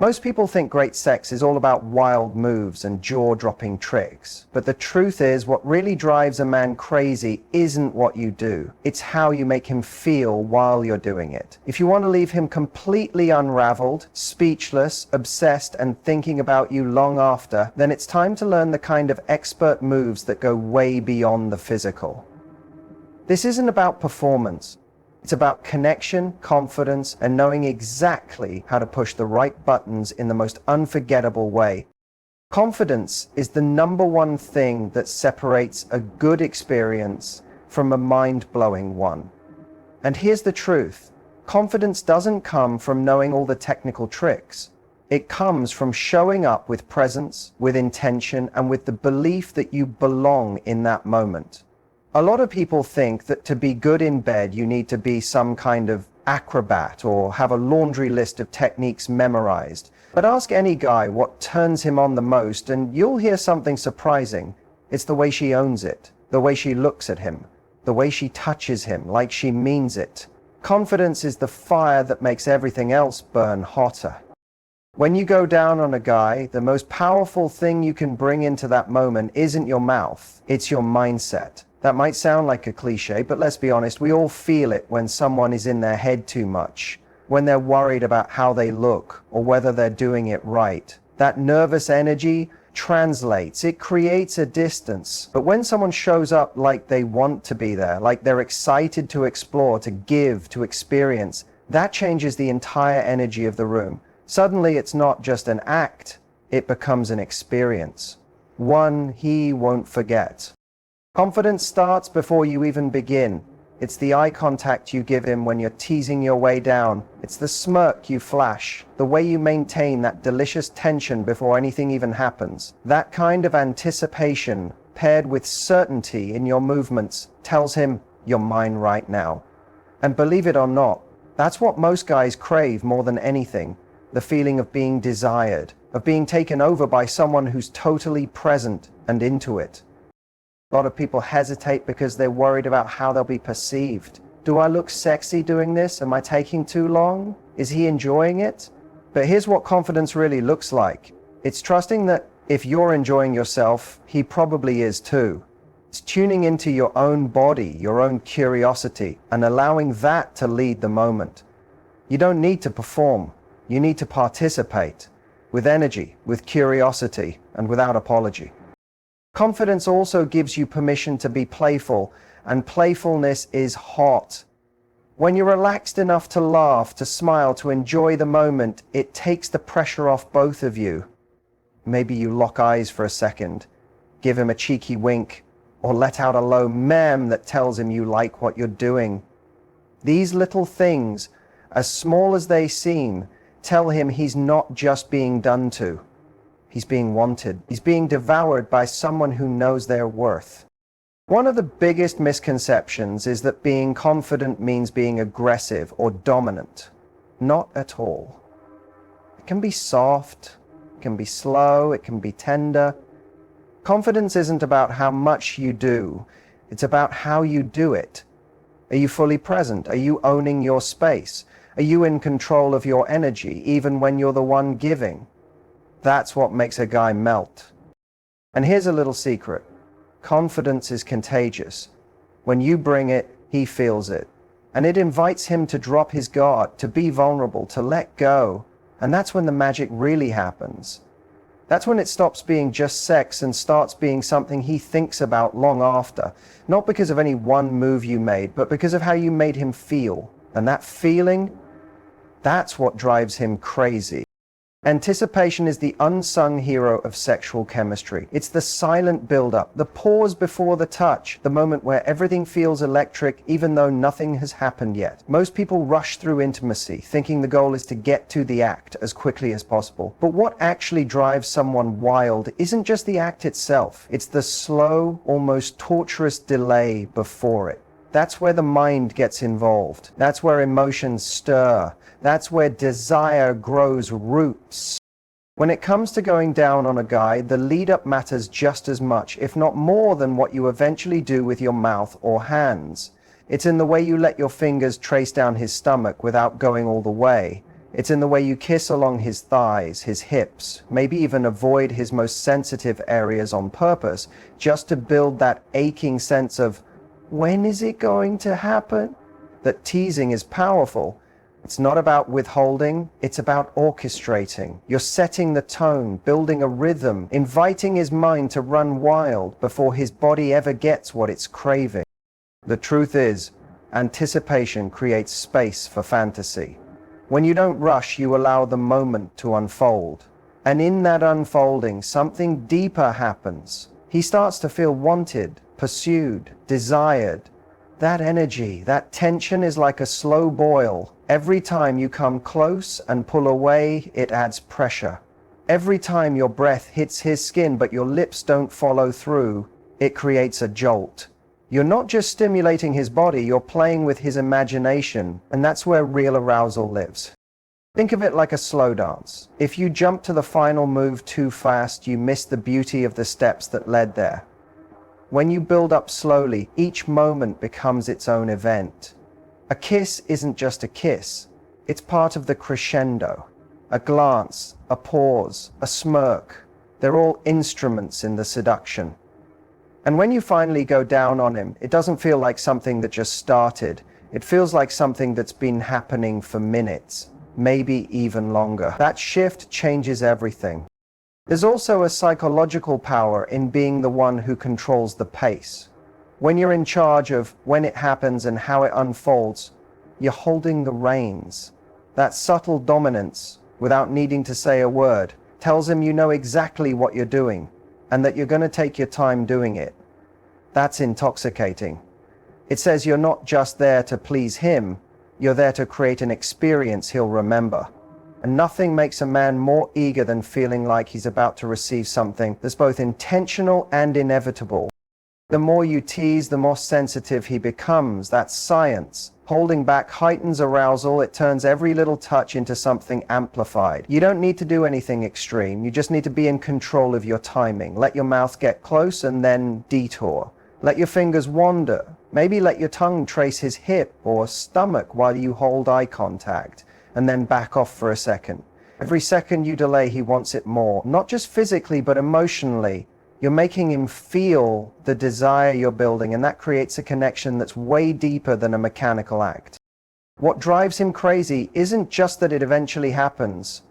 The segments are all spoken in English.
Most people think great sex is all about wild moves and jaw-dropping tricks, but the truth is what really drives a man crazy isn't what you do. It's how you make him feel while you're doing it. If you want to leave him completely unraveled, speechless, obsessed, and thinking about you long after, then it's time to learn the kind of expert moves that go way beyond the physical. This isn't about performance. It's about connection, confidence, and knowing exactly how to push the right buttons in the most unforgettable way. Confidence is the number one thing that separates a good experience from a mind-blowing one. And here's the truth. Confidence doesn't come from knowing all the technical tricks. It comes from showing up with presence, with intention, and with the belief that you belong in that moment. A lot of people think that to be good in bed, you need to be some kind of acrobat or have a laundry list of techniques memorized. But ask any guy what turns him on the most, and you'll hear something surprising. It's the way she owns it, the way she looks at him, the way she touches him like she means it. Confidence is the fire that makes everything else burn hotter. When you go down on a guy, the most powerful thing you can bring into that moment isn't your mouth, it's your mindset. That might sound like a cliche, but let's be honest, we all feel it when someone is in their head too much, when they're worried about how they look or whether they're doing it right. That nervous energy translates, it creates a distance. But when someone shows up like they want to be there, like they're excited to explore, to give, to experience, that changes the entire energy of the room. Suddenly it's not just an act, it becomes an experience. One he won't forget. Confidence starts before you even begin. It's the eye contact you give him when you're teasing your way down. It's the smirk you flash, the way you maintain that delicious tension before anything even happens. That kind of anticipation, paired with certainty in your movements, tells him, "You're mine right now." And believe it or not, that's what most guys crave more than anything. The feeling of being desired, of being taken over by someone who's totally present and into it. A lot of people hesitate because they're worried about how they'll be perceived. Do I look sexy doing this? Am I taking too long? Is he enjoying it? But here's what confidence really looks like. It's trusting that if you're enjoying yourself, he probably is too. It's tuning into your own body, your own curiosity, and allowing that to lead the moment. You don't need to perform. You need to participate with energy, with curiosity, and without apology. Confidence also gives you permission to be playful, and playfulness is hot. When you're relaxed enough to laugh, to smile, to enjoy the moment, it takes the pressure off both of you. Maybe you lock eyes for a second, give him a cheeky wink, or let out a low meh that tells him you like what you're doing. These little things, as small as they seem, tell him he's not just being done to. He's being wanted. He's being devoured by someone who knows their worth. One of the biggest misconceptions is that being confident means being aggressive or dominant. Not at all. It can be soft, it can be slow, it can be tender. Confidence isn't about how much you do, it's about how you do it. Are you fully present? Are you owning your space? Are you in control of your energy, even when you're the one giving? That's what makes a guy melt. And here's a little secret. Confidence is contagious. When you bring it, he feels it. And it invites him to drop his guard, to be vulnerable, to let go. And that's when the magic really happens. That's when it stops being just sex and starts being something he thinks about long after. Not because of any one move you made, but because of how you made him feel. And that feeling, that's what drives him crazy. Anticipation is the unsung hero of sexual chemistry. It's the silent buildup, the pause before the touch, the moment where everything feels electric even though nothing has happened yet. Most people rush through intimacy, thinking the goal is to get to the act as quickly as possible. But what actually drives someone wild isn't just the act itself. It's the slow, almost torturous delay before it. That's where the mind gets involved. That's where emotions stir. That's where desire grows roots. When it comes to going down on a guy, the lead-up matters just as much, if not more than what you eventually do with your mouth or hands. It's in the way you let your fingers trace down his stomach without going all the way. It's in the way you kiss along his thighs, his hips, maybe even avoid his most sensitive areas on purpose, just to build that aching sense of, when is it going to happen? That teasing is powerful. It's not about withholding, it's about orchestrating. You're setting the tone, building a rhythm, inviting his mind to run wild before his body ever gets what it's craving. The truth is, anticipation creates space for fantasy. When you don't rush, you allow the moment to unfold. And in that unfolding, something deeper happens. He starts to feel wanted, pursued, desired. That energy, that tension is like a slow boil. Every time you come close and pull away, it adds pressure. Every time your breath hits his skin but your lips don't follow through, it creates a jolt. You're not just stimulating his body, you're playing with his imagination, and that's where real arousal lives. Think of it like a slow dance. If you jump to the final move too fast, you miss the beauty of the steps that led there. When you build up slowly, each moment becomes its own event. A kiss isn't just a kiss, it's part of the crescendo. A glance, a pause, a smirk, they're all instruments in the seduction. And when you finally go down on him, it doesn't feel like something that just started. It feels like something that's been happening for minutes, maybe even longer. That shift changes everything. There's also a psychological power in being the one who controls the pace. When you're in charge of when it happens and how it unfolds, you're holding the reins. That subtle dominance, without needing to say a word, tells him you know exactly what you're doing, and that you're going to take your time doing it. That's intoxicating. It says you're not just there to please him, you're there to create an experience he'll remember. And nothing makes a man more eager than feeling like he's about to receive something that's both intentional and inevitable. The more you tease, the more sensitive he becomes. That's science. Holding back heightens arousal. It turns every little touch into something amplified. You don't need to do anything extreme. You just need to be in control of your timing. Let your mouth get close and then detour. Let your fingers wander. Maybe let your tongue trace his hip or stomach while you hold eye contact, and then back off for a second. Every second you delay, he wants it more. Not just physically, but emotionally. You're making him feel the desire you're building, and that creates a connection that's way deeper than a mechanical act. What drives him crazy isn't just that it eventually happens.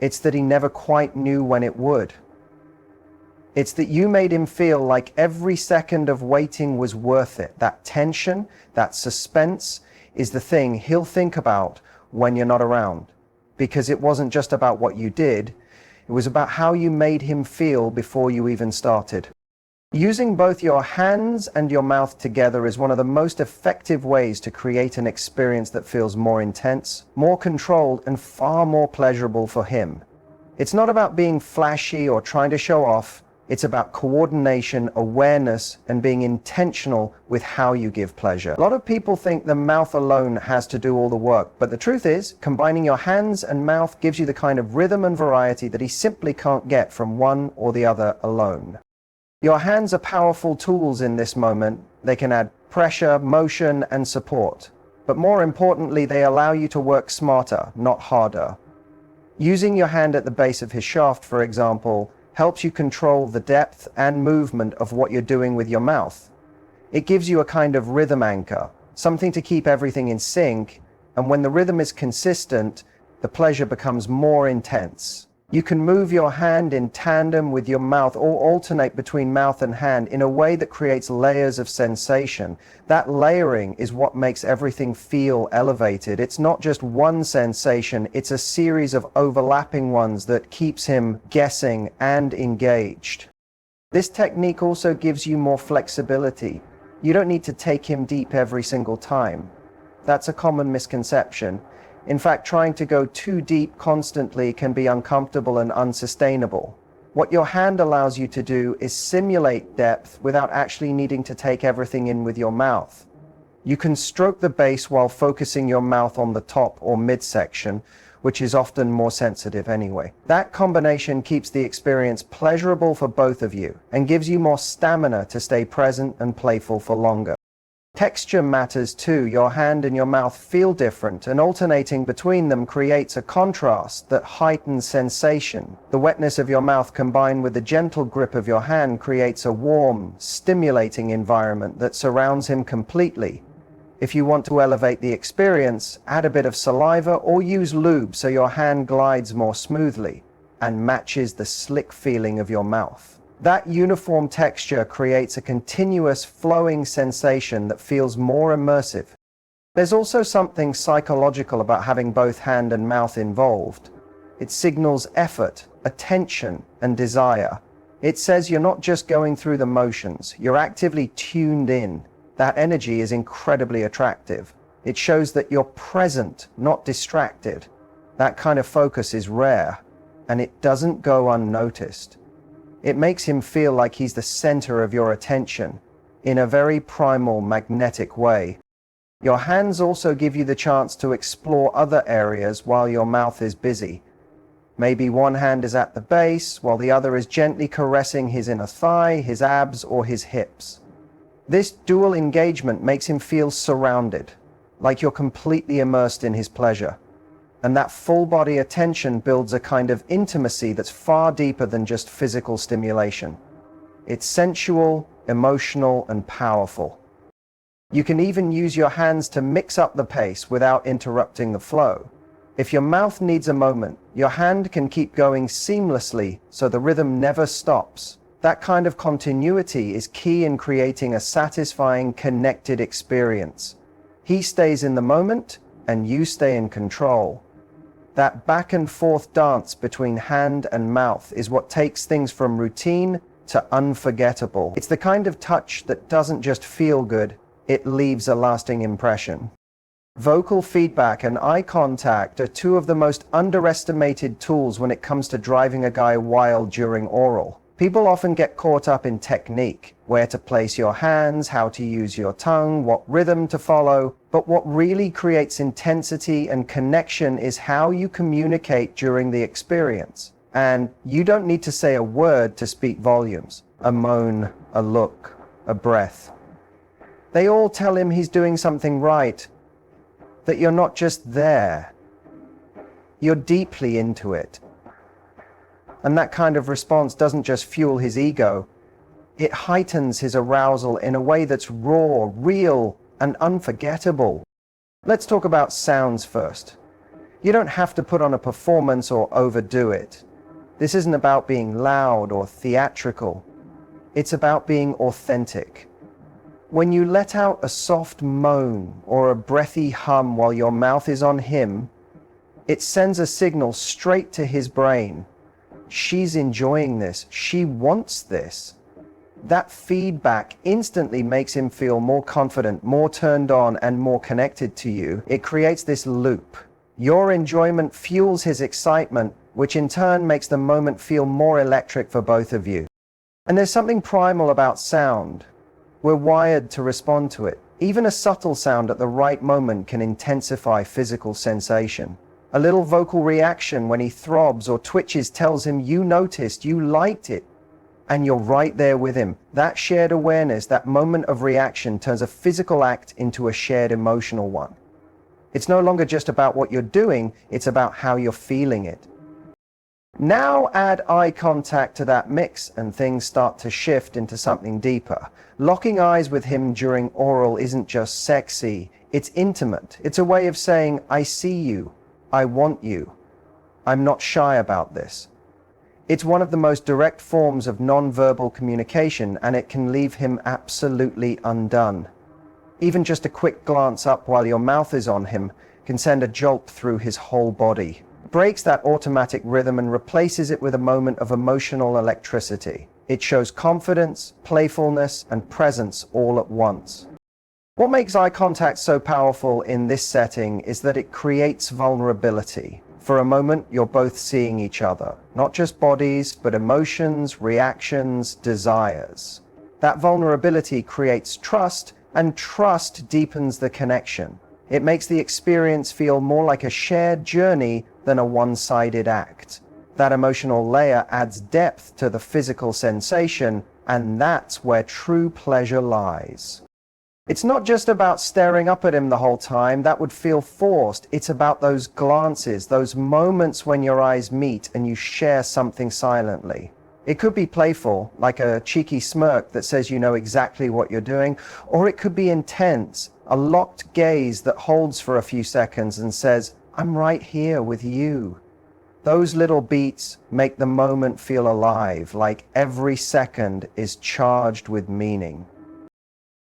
It's that he never quite knew when it would. It's that you made him feel like every second of waiting was worth it. That tension, that suspense is the thing he'll think about when you're not around. Because it wasn't just about what you did, it was about how you made him feel before you even started. Using both your hands and your mouth together is one of the most effective ways to create an experience that feels more intense, more controlled, and far more pleasurable for him. It's not about being flashy or trying to show off. It's about coordination, awareness, and being intentional with how you give pleasure. A lot of people think the mouth alone has to do all the work, but the truth is, combining your hands and mouth gives you the kind of rhythm and variety that he simply can't get from one or the other alone. Your hands are powerful tools in this moment. They can add pressure, motion, and support. But more importantly, they allow you to work smarter, not harder. Using your hand at the base of his shaft, for example, helps you control the depth and movement of what you're doing with your mouth. It gives you a kind of rhythm anchor, something to keep everything in sync, and when the rhythm is consistent, the pleasure becomes more intense. You can move your hand in tandem with your mouth or alternate between mouth and hand in a way that creates layers of sensation. That layering is what makes everything feel elevated. It's not just one sensation, it's a series of overlapping ones that keeps him guessing and engaged. This technique also gives you more flexibility. You don't need to take him deep every single time. That's a common misconception. In fact, trying to go too deep constantly can be uncomfortable and unsustainable. What your hand allows you to do is simulate depth without actually needing to take everything in with your mouth. You can stroke the base while focusing your mouth on the top or midsection, which is often more sensitive anyway. That combination keeps the experience pleasurable for both of you and gives you more stamina to stay present and playful for longer. Texture matters too. Your hand and your mouth feel different, and alternating between them creates a contrast that heightens sensation. The wetness of your mouth combined with the gentle grip of your hand creates a warm, stimulating environment that surrounds him completely. If you want to elevate the experience, add a bit of saliva or use lube so your hand glides more smoothly and matches the slick feeling of your mouth. That uniform texture creates a continuous flowing sensation that feels more immersive. There's also something psychological about having both hand and mouth involved. It signals effort, attention, and desire. It says you're not just going through the motions, you're actively tuned in. That energy is incredibly attractive. It shows that you're present, not distracted. That kind of focus is rare, and it doesn't go unnoticed. It makes him feel like he's the center of your attention, in a very primal, magnetic way. Your hands also give you the chance to explore other areas while your mouth is busy. Maybe one hand is at the base, while the other is gently caressing his inner thigh, his abs, or his hips. This dual engagement makes him feel surrounded, like you're completely immersed in his pleasure. And that full-body attention builds a kind of intimacy that's far deeper than just physical stimulation. It's sensual, emotional, and powerful. You can even use your hands to mix up the pace without interrupting the flow. If your mouth needs a moment, your hand can keep going seamlessly so the rhythm never stops. That kind of continuity is key in creating a satisfying, connected experience. He stays in the moment, and you stay in control. That back and forth dance between hand and mouth is what takes things from routine to unforgettable. It's the kind of touch that doesn't just feel good, it leaves a lasting impression. Vocal feedback and eye contact are two of the most underestimated tools when it comes to driving a guy wild during oral. People often get caught up in technique, where to place your hands, how to use your tongue, what rhythm to follow, but what really creates intensity and connection is how you communicate during the experience. And you don't need to say a word to speak volumes. A moan, a look, a breath. They all tell him he's doing something right, that you're not just there. You're deeply into it. And that kind of response doesn't just fuel his ego, it heightens his arousal in a way that's raw, real, and unforgettable. Let's talk about sounds first. You don't have to put on a performance or overdo it. This isn't about being loud or theatrical. It's about being authentic. When you let out a soft moan or a breathy hum while your mouth is on him, it sends a signal straight to his brain. She's enjoying this. She wants this. That feedback instantly makes him feel more confident, more turned on, and more connected to you. It creates this loop. Your enjoyment fuels his excitement, which in turn makes the moment feel more electric for both of you. And there's something primal about sound. We're wired to respond to it. Even a subtle sound at the right moment can intensify physical sensation. A little vocal reaction when he throbs or twitches tells him you noticed, you liked it, and you're right there with him. That shared awareness, that moment of reaction turns a physical act into a shared emotional one. It's no longer just about what you're doing, it's about how you're feeling it. Now add eye contact to that mix and things start to shift into something deeper. Locking eyes with him during oral isn't just sexy, it's intimate. It's a way of saying, I see you. I want you. I'm not shy about this. It's one of the most direct forms of non-verbal communication, and it can leave him absolutely undone. Even just a quick glance up while your mouth is on him can send a jolt through his whole body. It breaks that automatic rhythm and replaces it with a moment of emotional electricity. It shows confidence, playfulness, and presence all at once. What makes eye contact so powerful in this setting is that it creates vulnerability. For a moment, you're both seeing each other, not just bodies, but emotions, reactions, desires. That vulnerability creates trust, and trust deepens the connection. It makes the experience feel more like a shared journey than a one-sided act. That emotional layer adds depth to the physical sensation, and that's where true pleasure lies. It's not just about staring up at him the whole time. That would feel forced. It's about those glances, those moments when your eyes meet and you share something silently. It could be playful, like a cheeky smirk that says you know exactly what you're doing, or it could be intense, a locked gaze that holds for a few seconds and says, I'm right here with you. Those little beats make the moment feel alive, like every second is charged with meaning.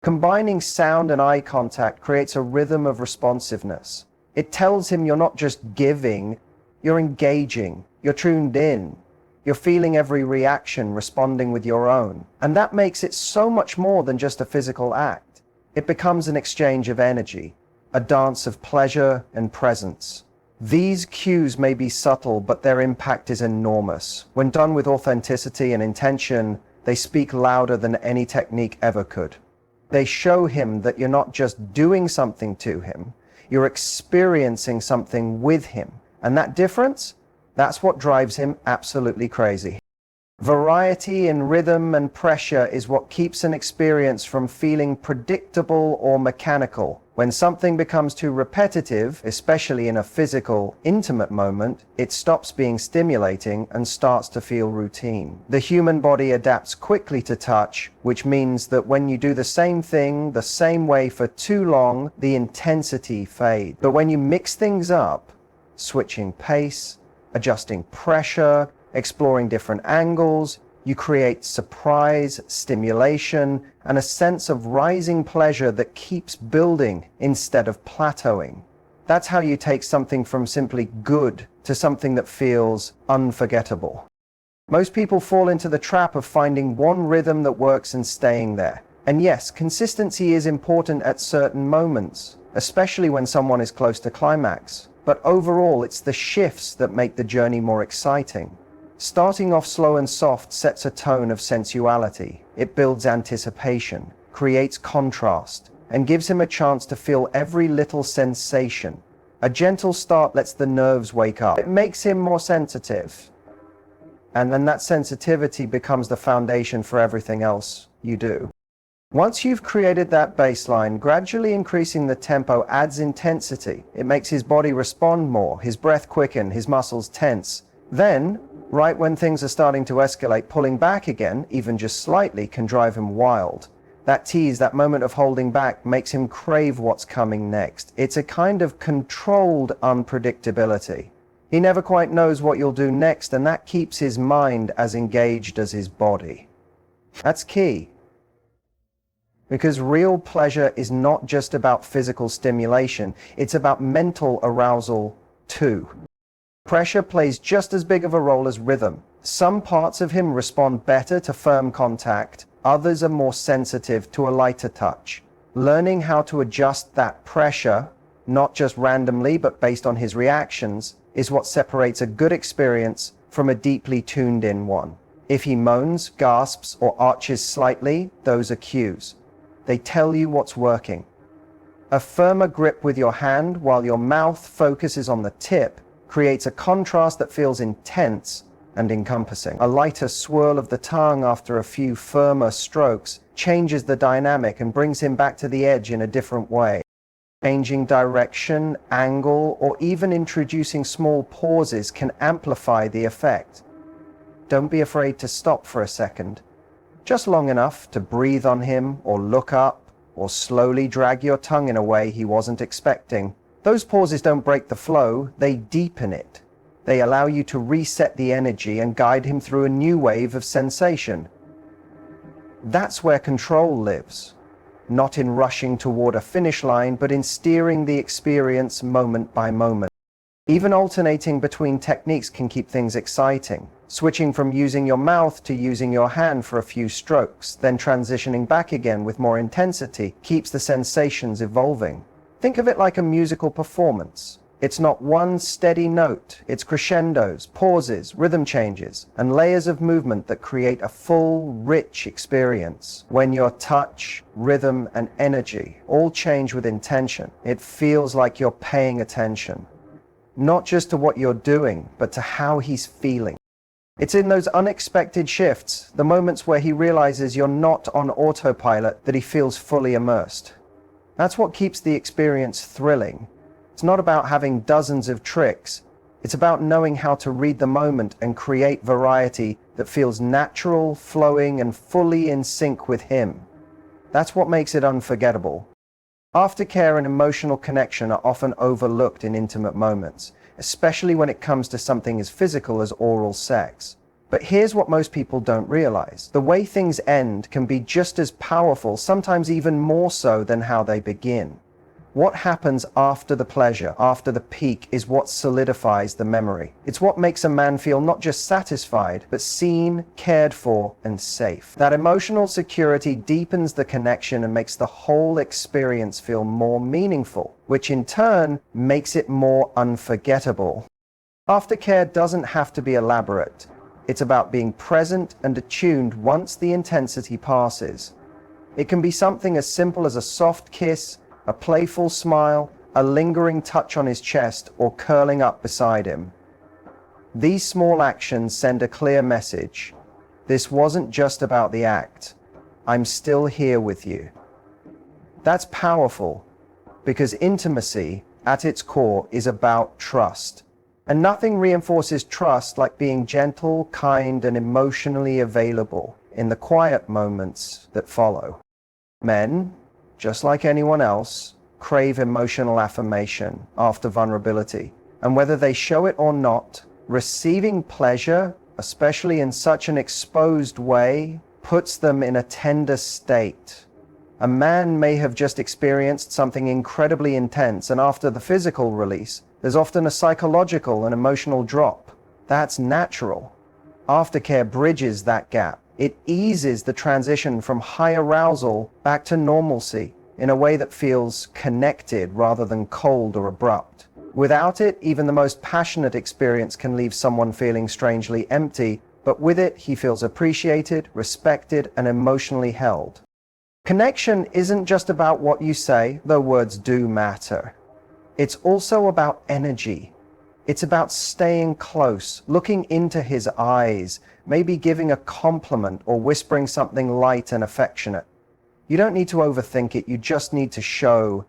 Combining sound and eye contact creates a rhythm of responsiveness. It tells him you're not just giving, you're engaging, you're tuned in, you're feeling every reaction, responding with your own. And that makes it so much more than just a physical act. It becomes an exchange of energy, a dance of pleasure and presence. These cues may be subtle, but their impact is enormous. When done with authenticity and intention, they speak louder than any technique ever could. They show him that you're not just doing something to him, you're experiencing something with him. And that difference, that's what drives him absolutely crazy. Variety in rhythm and pressure is what keeps an experience from feeling predictable or mechanical. When something becomes too repetitive, especially in a physical, intimate moment, it stops being stimulating and starts to feel routine. The human body adapts quickly to touch, which means that when you do the same thing the same way for too long, the intensity fades. But when you mix things up, switching pace, adjusting pressure, exploring different angles, you create surprise, stimulation, and a sense of rising pleasure that keeps building instead of plateauing. That's how you take something from simply good to something that feels unforgettable. Most people fall into the trap of finding one rhythm that works and staying there. And yes, consistency is important at certain moments, especially when someone is close to climax. But overall, it's the shifts that make the journey more exciting. Starting off slow and soft sets a tone of sensuality. It builds anticipation, creates contrast, and gives him a chance to feel every little sensation. A gentle start lets the nerves wake up. It makes him more sensitive. And then that sensitivity becomes the foundation for everything else you do. Once you've created that baseline, gradually increasing the tempo adds intensity. It makes his body respond more, his breath quicken, his muscles tense. Then, right when things are starting to escalate, pulling back again, even just slightly, can drive him wild. That tease, that moment of holding back, makes him crave what's coming next. It's a kind of controlled unpredictability. He never quite knows what you'll do next, and that keeps his mind as engaged as his body. That's key. Because real pleasure is not just about physical stimulation, it's about mental arousal too. Pressure plays just as big of a role as rhythm. Some parts of him respond better to firm contact, others are more sensitive to a lighter touch. Learning how to adjust that pressure, not just randomly but based on his reactions, is what separates a good experience from a deeply tuned in one. If he moans, gasps, or arches slightly, those are cues. They tell you what's working. A firmer grip with your hand while your mouth focuses on the tip creates a contrast that feels intense and encompassing. A lighter swirl of the tongue after a few firmer strokes changes the dynamic and brings him back to the edge in a different way. Changing direction, angle, or even introducing small pauses can amplify the effect. Don't be afraid to stop for a second. Just long enough to breathe on him, or look up, or slowly drag your tongue in a way he wasn't expecting. Those pauses don't break the flow, they deepen it. They allow you to reset the energy and guide him through a new wave of sensation. That's where control lives. Not in rushing toward a finish line, but in steering the experience moment by moment. Even alternating between techniques can keep things exciting. Switching from using your mouth to using your hand for a few strokes, then transitioning back again with more intensity, keeps the sensations evolving. Think of it like a musical performance. It's not one steady note, it's crescendos, pauses, rhythm changes, and layers of movement that create a full, rich experience. When your touch, rhythm, and energy all change with intention, it feels like you're paying attention. Not just to what you're doing, but to how he's feeling. It's in those unexpected shifts, the moments where he realizes you're not on autopilot, that he feels fully immersed. That's what keeps the experience thrilling. It's not about having dozens of tricks. It's about knowing how to read the moment and create variety that feels natural, flowing, and fully in sync with him. That's what makes it unforgettable. Aftercare and emotional connection are often overlooked in intimate moments, especially when it comes to something as physical as oral sex. But here's what most people don't realize. The way things end can be just as powerful, sometimes even more so than how they begin. What happens after the pleasure, after the peak, is what solidifies the memory. It's what makes a man feel not just satisfied, but seen, cared for, and safe. That emotional security deepens the connection and makes the whole experience feel more meaningful, which in turn makes it more unforgettable. Aftercare doesn't have to be elaborate. It's about being present and attuned once the intensity passes. It can be something as simple as a soft kiss, a playful smile, a lingering touch on his chest, or curling up beside him. These small actions send a clear message. This wasn't just about the act. I'm still here with you. That's powerful, because intimacy, at its core, is about trust. And nothing reinforces trust like being gentle, kind, and emotionally available in the quiet moments that follow. Men, just like anyone else, crave emotional affirmation after vulnerability. And whether they show it or not, receiving pleasure, especially in such an exposed way, puts them in a tender state. A man may have just experienced something incredibly intense, and after the physical release, there's often a psychological and emotional drop. That's natural. Aftercare bridges that gap. It eases the transition from high arousal back to normalcy in a way that feels connected rather than cold or abrupt. Without it, even the most passionate experience can leave someone feeling strangely empty, but with it, he feels appreciated, respected, and emotionally held. Connection isn't just about what you say, though words do matter. It's also about energy. It's about staying close, looking into his eyes, maybe giving a compliment or whispering something light and affectionate. You don't need to overthink it, you just need to show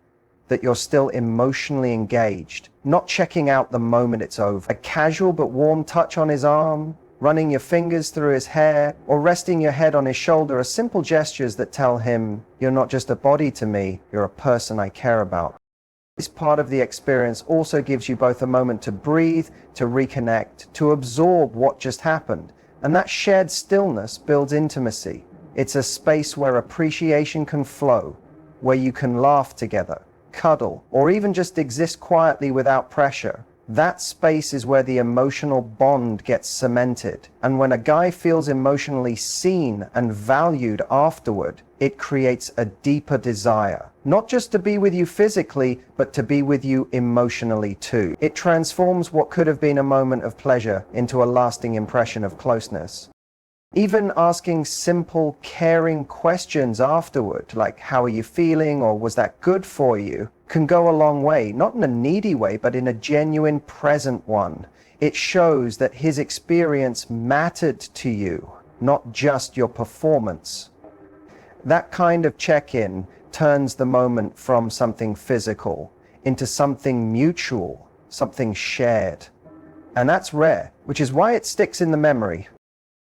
that you're still emotionally engaged, not checking out the moment it's over. A casual but warm touch on his arm, running your fingers through his hair, or resting your head on his shoulder are simple gestures that tell him, you're not just a body to me, you're a person I care about. This part of the experience also gives you both a moment to breathe, to reconnect, to absorb what just happened. And that shared stillness builds intimacy. It's a space where appreciation can flow, where you can laugh together, cuddle, or even just exist quietly without pressure. That space is where the emotional bond gets cemented. And when a guy feels emotionally seen and valued afterward, it creates a deeper desire, not just to be with you physically, but to be with you emotionally too. It transforms what could have been a moment of pleasure into a lasting impression of closeness. Even asking simple, caring questions afterward, like how are you feeling or was that good for you, can go a long way, not in a needy way, but in a genuine, present one. It shows that his experience mattered to you, not just your performance. That kind of check-in turns the moment from something physical into something mutual, something shared. And that's rare, which is why it sticks in the memory.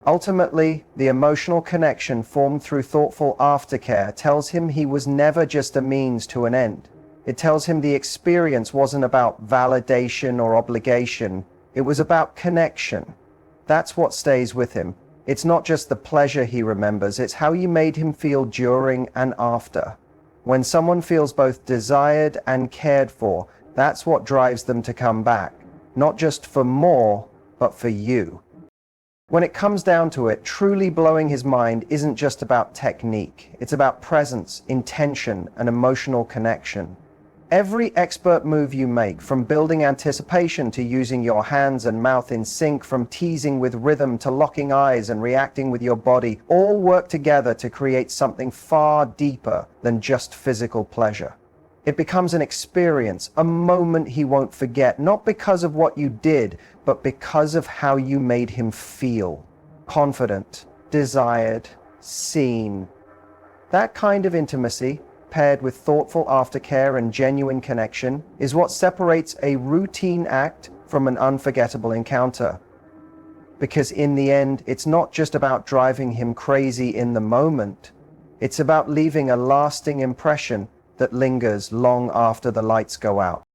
Ultimately, the emotional connection formed through thoughtful aftercare tells him he was never just a means to an end. It tells him the experience wasn't about validation or obligation. It was about connection. That's what stays with him. It's not just the pleasure he remembers, it's how you made him feel during and after. When someone feels both desired and cared for, that's what drives them to come back. Not just for more, but for you. When it comes down to it, truly blowing his mind isn't just about technique. It's about presence, intention, and emotional connection. Every expert move you make, from building anticipation to using your hands and mouth in sync, from teasing with rhythm to locking eyes and reacting with your body, all work together to create something far deeper than just physical pleasure. It becomes an experience, a moment he won't forget, not because of what you did, but because of how you made him feel. Confident, desired, seen. That kind of intimacy, paired with thoughtful aftercare and genuine connection, is what separates a routine act from an unforgettable encounter. Because in the end, it's not just about driving him crazy in the moment, it's about leaving a lasting impression that lingers long after the lights go out.